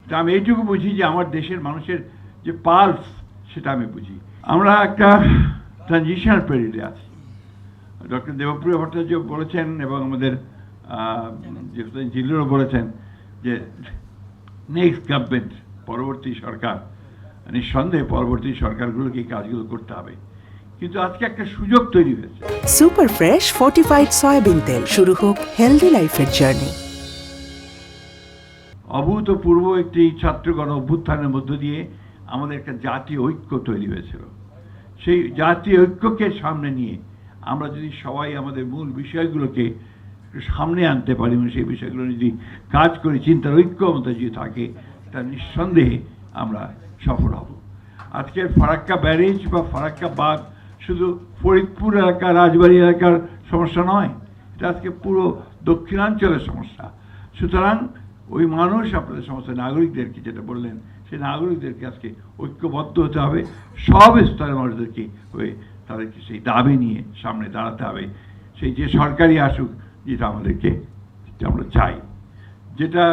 তা আমি এইটুকু বুঝি যে আমার দেশের মানুষের যে পালস সেটা আমি বুঝি। আমরা একটা ট্রানজিশনাল পিরিয়ডে আছি। ডক্টর দেবপ্রিয় ভট্টাচার্য বলেছেন এবং আমাদের জিল্লুরও বলেছেন যে নেক্সট গভর্নমেন্ট, পরবর্তী সরকার, নিঃসন্দেহে পরবর্তী সরকারগুলোকে এই কাজগুলো করতে হবে। কিন্তু আজকে একটা সুযোগ তৈরি হয়েছে। সুপার ফ্রেশ ফর্টিফাইড সয়াবিন তেল, শুরু হোক হেলদি লাইফের জার্নি। অভূতপূর্ব একটি ছাত্রগণ অভ্যুত্থানের মধ্য দিয়ে আমাদের একটা জাতীয় ঐক্য তৈরি হয়েছিল। সেই জাতীয় ঐক্যকে সামনে নিয়ে আমরা যদি সবাই আমাদের মূল বিষয়গুলোকে সামনে আনতে পারি এবং সেই বিষয়গুলো যদি কাজ করি, চিন্তার ঐক্য আমাদের যদি থাকে, তা নিঃসন্দেহে আমরা সফল হব। আজকের ফারাক্কা ব্যারেজ বা ফারাক্কা বাঁধ শুধু ফরিদপুর এলাকা, রাজবাড়ী এলাকার সমস্যা নয়, এটা আজকে পুরো দক্ষিণাঞ্চলের সমস্যা। সুতরাং ওই মানুষ, আপনাদের সমস্ত নাগরিকদেরকে যেটা বললেন, সেই নাগরিকদেরকে আজকে ঐক্যবদ্ধ হতে হবে, সব স্তরের মানুষদেরকে হয়ে তাদেরকে সেই দাবি নিয়ে সামনে দাঁড়াতে হবে। সেই যে সরকারি আসুক, যেটা আমাদেরকে আমরা চাই, যেটা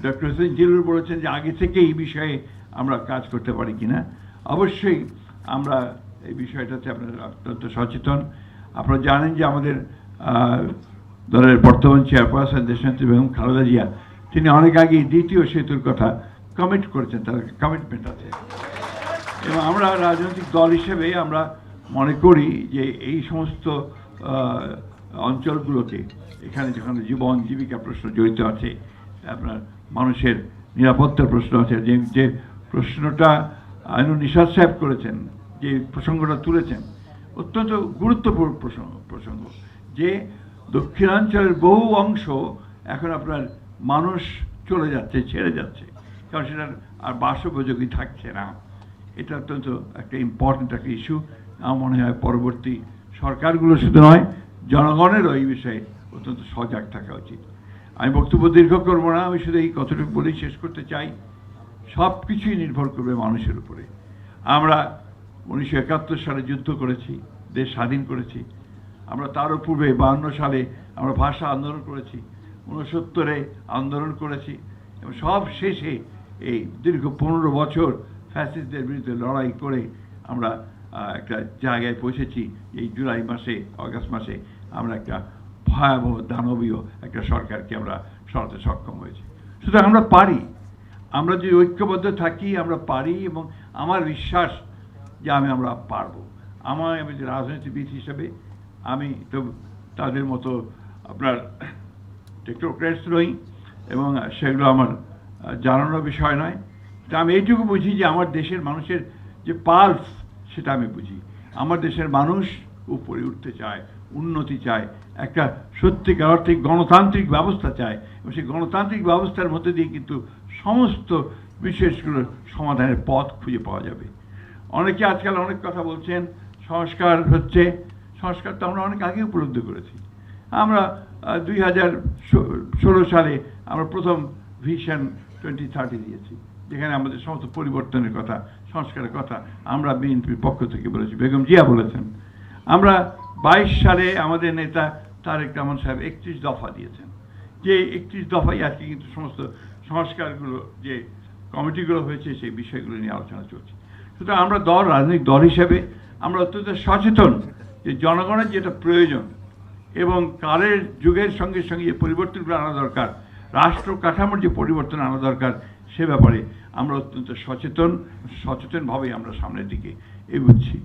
ডক্টর হোসেন জিল্লুর বলেছেন যে আগে থেকে এই বিষয়ে আমরা কাজ করতে পারি কিনা। অবশ্যই আমরা এই বিষয়টাতে আপনারা অত্যন্ত সচেতন। আপনারা জানেন যে আমাদের দলের বর্তমান চেয়ারপারসন দেশনেত্রী বেগম খালেদা জিয়া, তিনি অনেক আগেই দ্বিতীয় সেতুর কথা কমিট করেছেন, তার কমিটমেন্ট আছে। এবং আমরা রাজনৈতিক দল হিসেবে আমরা মনে করি যে এই সমস্ত অঞ্চলগুলোকে, এখানে যেখানে জীবন জীবিকা প্রশ্ন জড়িত আছে, আপনার মানুষের নিরাপত্তার প্রশ্ন আছে, যে প্রশ্নটা আইনুল নিশাত সাহেব করেছেন, যে প্রসঙ্গটা তুলেছেন, অত্যন্ত গুরুত্বপূর্ণ প্রসঙ্গ যে দক্ষিণাঞ্চলের বহু অংশ এখন আপনার মানুষ চলে যাচ্ছে, ছেড়ে যাচ্ছে, কারণ সেটার আর বাসোপযোগী থাকছে না। এটা অত্যন্ত একটা ইম্পর্টেন্ট একটা ইস্যু। আমার মনে হয় পরবর্তী সরকারগুলো শুধু নয়, জনগণেরও এই বিষয়ে অত্যন্ত সজাগ থাকা উচিত। আমি বক্তব্য দীর্ঘ করবো না, আমি শুধু এই কথাটুকু বলেই শেষ করতে চাই, সব কিছুই নির্ভর করবে মানুষের উপরে। আমরা 1971 সালে যুদ্ধ করেছি, দেশ স্বাধীন করেছি। আমরা তারও পূর্বে 52 সালে আমরা ভাষা আন্দোলন করেছি, 69-এ আন্দোলন করেছি, এবং সব শেষে এই দীর্ঘ 15 বছর ফ্যাসিস্টদের বিরুদ্ধে লড়াই করে আমরা একটা জায়গায় পৌঁছেছি। এই জুলাই মাসে, অগাস্ট মাসে আমরা একটা ভয়াবহ দানবীয় একটা সরকারকে আমরা সরাতে সক্ষম হয়েছি। সুতরাং আমরা পারি, আমরা যদি ঐক্যবদ্ধ থাকি আমরা পারি, এবং আমার বিশ্বাস যে আমরা পারবো। আমি যে রাজনীতিবিদ হিসেবে আমি তো তাদের মতো আপনার টেকনোক্রেটস নই, এবং সেগুলো আমার জানানোর বিষয় নয়। তা আমি এইটুকু বুঝি যে আমার দেশের মানুষের যে পালস সেটা আমি বুঝি। আমার দেশের মানুষ উপরে উঠতে চায়, উন্নতি চায়, একটা সত্যিকার অর্থে গণতান্ত্রিক ব্যবস্থা চায়, এবং সেই গণতান্ত্রিক ব্যবস্থার মধ্যে দিয়ে কিন্তু সমস্ত বিষয়গুলোর সমাধানের পথ খুঁজে পাওয়া যাবে। অনেকে আজকাল অনেক কথা বলছেন, সংস্কার হচ্ছে। সংস্কার তো আমরা অনেক আগে উপলব্ধি করেছি। আমরা 2016 সালে আমরা প্রথম ভিশন 2030 দিয়েছি, যেখানে আমাদের সমস্ত পরিবর্তনের কথা, সংস্কারের কথা আমরা বিএনপির পক্ষ থেকে বলেছি, বেগম জিয়া বলেছেন। আমরা 22 সালে আমাদের নেতা তারেক রহমান সাহেব 31 দফা দিয়েছেন, যে 31 দফাই আজকে কিন্তু সমস্ত সংস্কারগুলো, যে কমিটিগুলো হয়েছে, সেই বিষয়গুলো নিয়ে আলোচনা চলছে। সুতরাং আমরা রাজনৈতিক দল হিসেবে আমরা অত্যন্ত সচেতন যে জনগণের যেটা প্রয়োজন এবং কালের যুগের সঙ্গে সঙ্গে যে পরিবর্তনগুলো আনা দরকার, রাষ্ট্র কাঠামোর যে পরিবর্তন আনা দরকার, সে ব্যাপারে আমরা অত্যন্ত সচেতনভাবেই আমরা সামনের দিকে এগোচ্ছি।